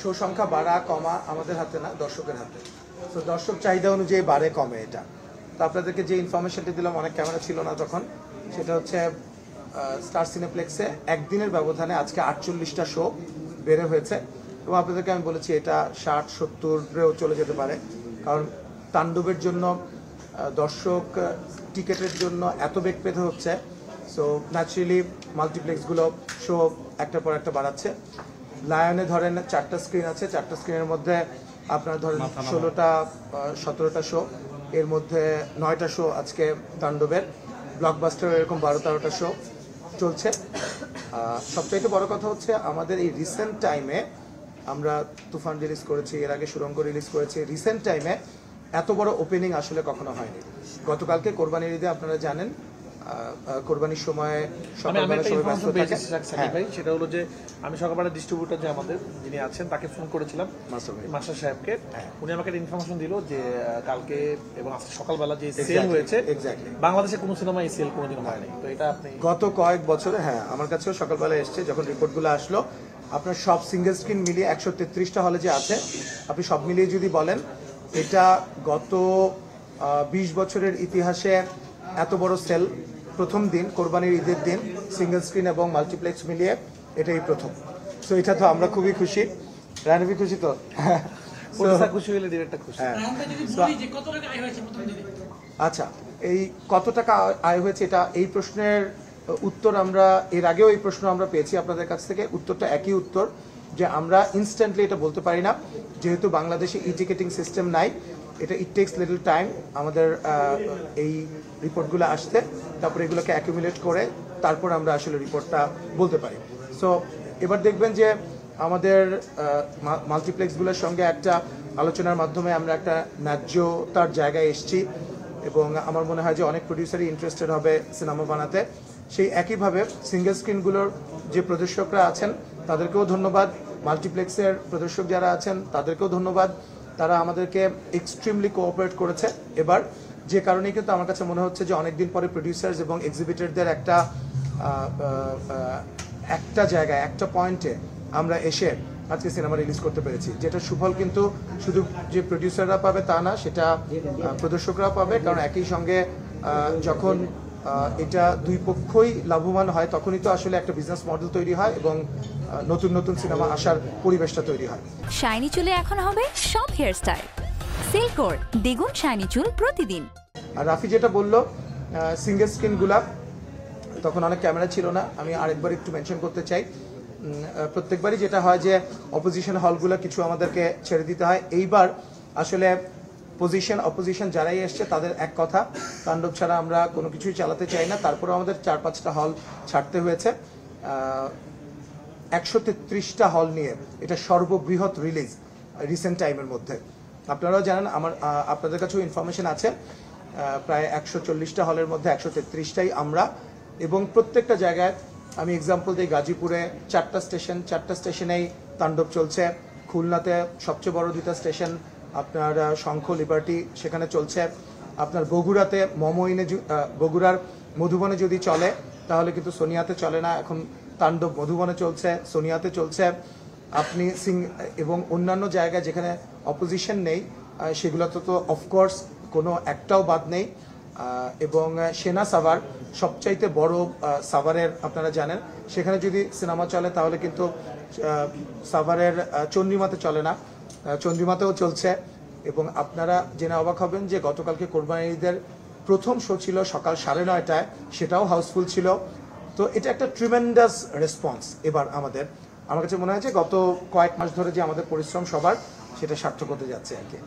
Show সংখ্যা বাড়া কমা আমাদের হাতে না, দর্শকের হাতে। তো দর্শক চাহিদা অনুযায়ী বাড়ে কমে এটা। তো আপনাদেরকে যে ইনফরমেশনটি দিলাম, অনেক ক্যামেরা ছিল না তখন, সেটা হচ্ছে স্টার সিনেপ্লেক্সে একদিনের ব্যবধানে আজকে 48টা শো বেড়ে হয়েছে। এবং আপনাদেরকে আমি বলেছি এটা 60-70-রেও চলে যেতে পারে, কারণ তাণ্ডবের জন্য দর্শক টিকেটের জন্য এত বেগ পেতে হচ্ছে। সো ন্যাচারালি মাল্টিপ্লেক্সগুলো শো একটার পর একটা বাড়াচ্ছে। লায়নে ধরেন 4টা স্ক্রিন আছে, 4টা স্ক্রিনের মধ্যে আপনার ধরেন 16-17টা শো, এর মধ্যে 9টা শো আজকে তাণ্ডবের। ব্লকবাস্টার এরকম 12-13টা শো চলছে। সবচাইতে বড় কথা হচ্ছে আমাদের এই রিসেন্ট টাইমে আমরা তুফান রিলিজ করেছি, এর আগে সুরঙ্গ রিলিজ করেছি। রিসেন্ট টাইমে এত বড় ওপেনিং আসলে কখনো হয়নি। গতকালকে কোরবানির ঈদে আপনারা জানেন কোরবানির সময় সকালবেলা সবাই ব্যস্ত থাকে। সেটা হলো যে আমি সকালবেলা ডিস্ট্রিবিউটর যে আমাদের যিনি আছেন তাকে ফোন করেছিলাম, মাস্টার সাহেবকে। উনি আমাকে একটা ইনফরমেশন দিল যে কালকে এবং আজকে সকালবেলা যে সেল হয়েছে, বাংলাদেশে কোনো সিনেমা এই সেল কোনোদিন হয়নি। তো এটা আপনি গত কয়েক বছরে, হ্যাঁ আমার কাছেও সকালবেলা এসছে যখন রিপোর্টগুলো আসলো, আপনার সব সিঙ্গেল স্ক্রিন মিলিয়ে 133টা হলে যে আছে, আপনি সব মিলিয়ে যদি বলেন এটা গত 20 বছরের ইতিহাসে এত বড় সেল প্রথম দিন, কোরবানির ঈদের দিন, সিঙ্গেল স্ক্রিন এবং মাল্টিপ্লেক্স মিলিয়ে এটাই প্রথম। সো এটা তো আমরা খুবই খুশি। রানবি খুশি তো? খুশি হলে ডিরেক্টর খুশি। আচ্ছা, এই কত টাকা আয় হয়েছে, এটা এই প্রশ্নের উত্তর আমরা এর আগেও এই প্রশ্ন আমরা পেয়েছি আপনাদের কাছ থেকে। উত্তরটা একই উত্তর, যে আমরা ইনস্ট্যান্টলি এটা বলতে পারি না, যেহেতু বাংলাদেশে ই টিকেটিং সিস্টেম নাই। এটা ইট টেক্স লিটল টাইম আমাদের এই রিপোর্টগুলো আসতে, তারপরে এগুলোকে অ্যাকুমুলেট করে তারপর আমরা আসলে রিপোর্টটা বলতে পারি। সো এবার দেখবেন যে আমাদের মাল্টিপ্লেক্সগুলোর সঙ্গে একটা আলোচনার মাধ্যমে আমরা একটা ন্যায্যতার জায়গায় এসেছি, এবং আমার মনে হয় যে অনেক প্রডিউসারই ইন্টারেস্টেড হবে সিনেমা বানাতে। সেই একইভাবে সিঙ্গেল স্ক্রিনগুলোর যে প্রদর্শকরা আছেন তাদেরকেও ধন্যবাদ, মাল্টিপ্লেক্সের প্রদর্শক যারা আছেন তাদেরকেও ধন্যবাদ। তারা আমাদেরকে এক্সট্রিমলি কোঅপারেট করেছে এবার, যে কারণে কিন্তু আমার কাছে মনে হচ্ছে যে অনেকদিন পরে প্রডিউসার্স এবং এক্সিবিটরদের একটা জায়গায়, একটা পয়েন্টে আমরা এসে আজকে সিনেমা রিলিজ করতে পেরেছি, যেটা সুফল কিন্তু শুধু যে প্রডিউসাররা পাবে তা না, সেটা প্রদর্শকরাও পাবে। কারণ একই সঙ্গে যখন এটা দুই পক্ষই লাভবান হয়, তখনই তো আসলে একটা বিজনেস মডেল তৈরি হয় এবং নতুন নতুন সিনেমা আসার পরিবেশটা তৈরি হয়। শাইনি চুলে এখন হবে সব হেয়ারস্টাইল। সিল্কোর দ্বিগুণ শাইনি চুল প্রতিদিন। আর রাফি যেটা বললো সিঙ্গেল স্ক্রিনগুলা, তখন অনেক ক্যামেরা ছিল না, আমি আরেকবার একটু মেনশন করতে চাই। প্রত্যেকবারই যেটা হয় যে অপোজিশন হলগুলো কিছু আমাদেরকে ছেড়ে দিতে হয়। এইবার আসলে অপোজিশন যারাই এসছে তাদের এক কথা, তাণ্ডব ছাড়া আমরা কোনো কিছুই চালাতে চাই না। তারপরে আমাদের 4-5টা হল ছাড়তে হয়েছে। 133টা হল নিয়ে এটা সর্ববৃহৎ রিলিজ রিসেন্ট টাইমের মধ্যে। আপনারাও জানেন, আপনাদের কাছেও ইনফরমেশন আছে, প্রায় 140টা হলের মধ্যে 133টাই আমরা। এবং প্রত্যেকটা জায়গায় আমি এক্সাম্পল দিই, গাজীপুরে 4টা স্টেশন, 4টা স্টেশনেই তাণ্ডব চলছে। খুলনাতে সবচেয়ে বড় 2টা স্টেশন, আপনার শঙ্খ, লিবার্টি, সেখানে চলছে। আপনার বগুড়াতে বগুড়ার মধুবনে যদি চলে তাহলে কিন্তু সোনিয়াতে চলে না, এখন তাণ্ডব মধুবনে চলছে, সোনিয়াতে চলছে। আপনি এবং অন্যান্য জায়গায় যেখানে অপোজিশন নেই সেগুলোতে তো অফকোর্স কোনো একটাও বাদ নেই। এবং সেনা সাভার সবচাইতে বড় সাভারের, আপনারা জানেন, সেখানে যদি সিনেমা চলে তাহলে কিন্তু সাভারের চন্দ্রিমাতে চলে না, চন্দ্রিমাতেও চলছে। এবং আপনারা জেনে অবাক হবেন যে গতকালকে কোরবানির ঈদের প্রথম শো ছিল সকাল 9:30টায়, সেটাও হাউসফুল ছিল। তো এটা একটা ট্রিমেন্ডাস রেসপন্স এবার আমার কাছে মনে হয় যে গত কয়েক মাস ধরে যে আমাদের পরিশ্রম সবার, সেটা সার্থক হতে যাচ্ছে আর কি।